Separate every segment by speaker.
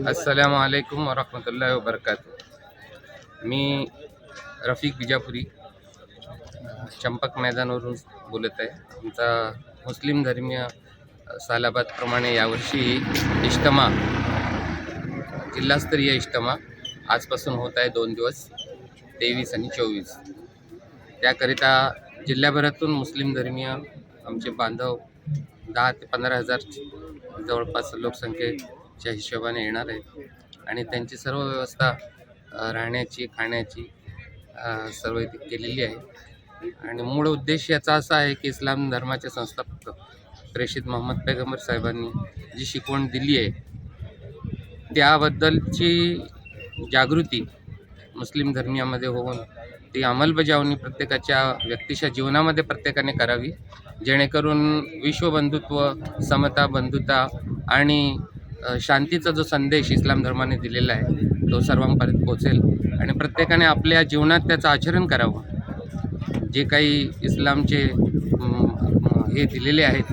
Speaker 1: अस्सलाम वालेकुम वरहमतुल्लाहि वबरकातुह। मी रफिक बिजापुरी चंपक मैदानावरून बोलत आहे। आमचा मुस्लिम धर्मीय सालाबादप्रमाणे यावर्षी इज्तिमा जिल्हास्तरीय इज्तिमा आजपासून होत आहे 2 दिवस 23 आणि 24। त्याकरिता जिल्ह्याभरातून मुस्लिम धर्मीय आमचे बांधव 10 ते 15,000 जवळपास लोकसंख्येच्या हिशोबाने येणार आहेत आणि त्यांची सर्व व्यवस्था राहण्याची खाण्याची सर्व इथे केलेली आहे। आणि मूळ उद्देश याचा असा आहे की इस्लाम धर्माचे संस्थापक प्रेषित मोहम्मद पैगंबर साहेबांनी जी शिकवण दिली आहे त्याबद्दलची जागृती मुस्लिम धर्मियामध्ये होऊन ती अंमलबजावणी प्रत्येकाच्या व्यक्तीच्या जीवनामध्ये प्रत्येकाने करावी, जेणेकरून विश्वबंधुत्व, समता, बंधुता आणि शांतीचा जो संदेश इस्लाम धर्माने दिलेला आहे तो सर्वांपर्यंत पोहोचेल आणि प्रत्येकाने आपल्या जीवनात त्याचं आचरण करावं। जे काही इस्लामचे हे दिलेले आहेत,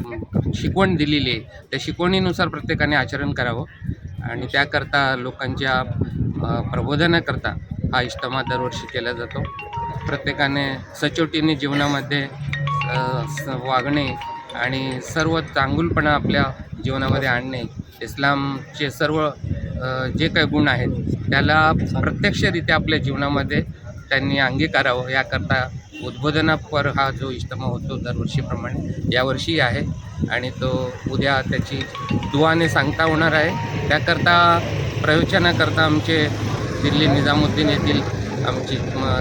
Speaker 1: शिकवण दिलेली आहे, त्या शिकवणीनुसार प्रत्येकाने आचरण करावं आणि त्याकरता लोकांच्या प्रबोधनाकरता हा इज्तिमा दरवर्षी केला जातो। प्रत्येकाने सचोटीने जीवनामध्ये वागणे आणि सर्व चांगुलपणा आपल्या जीवनामध्ये आणणे, इस्लामचे सर्व जे काही गुण आहेत त्याला प्रत्यक्षरित्या आपल्या जीवनामध्ये त्यांनी अंगीकारावं याकरता उद्बोधनापर हा जो इज्तिमा होतो दरवर्षीप्रमाणे यावर्षी आहे आणि तो उद्या त्याची दुआने सांगता होणार आहे। त्याकरता प्रवचनाकरता आमचे दिल्ली निजामुद्दीन येथील आमचे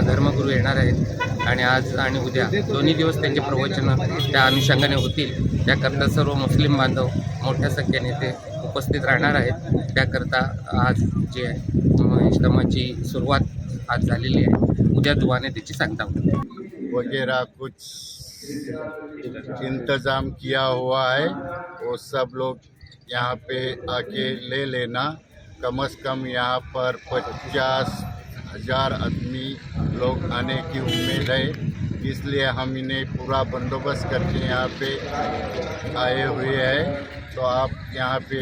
Speaker 1: धर्मगुरू येणार आहेत आणि आज आणि उद्या दोन्ही दिवस त्यांचे प्रवचन त्या अनुषंगाने होतील। त्याकरता सर्व मुस्लिम बांधव मोठ्या संख्येने ते उपस्थित राहणार आहेत। त्याकरता आज जे इज्तिमाची सुरुवात आज झालेली आहे, उद्या दुआने त्याची सांगता होईल
Speaker 2: वगैरह कुछ इंतज़ाम किया हुआ है, वो सब लोग यहाँ पे आके ले लेना। कम से कम यहाँ पर 50,000 आदमी लोग आने की उम्मीद है, इसलिए हम इन्हें पूरा बंदोबस्त करके यहाँ पे आए हुए हैं। तो आप यहाँ पे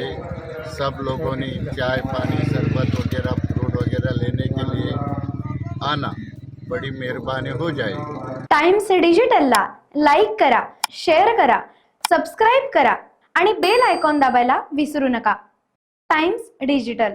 Speaker 2: सब लोगों ने चाय पानी शरबत वगैरह फ्रूट वगैरह लेने के लिए आना, बड़ी मेहरबानी हो जाएगी।
Speaker 3: टाइम्स डिजिटलला लाईक करा, शेअर करा, सबस्क्राईब करा आणि बेल आयकॉन दाबायला विसरू नका। Times digital.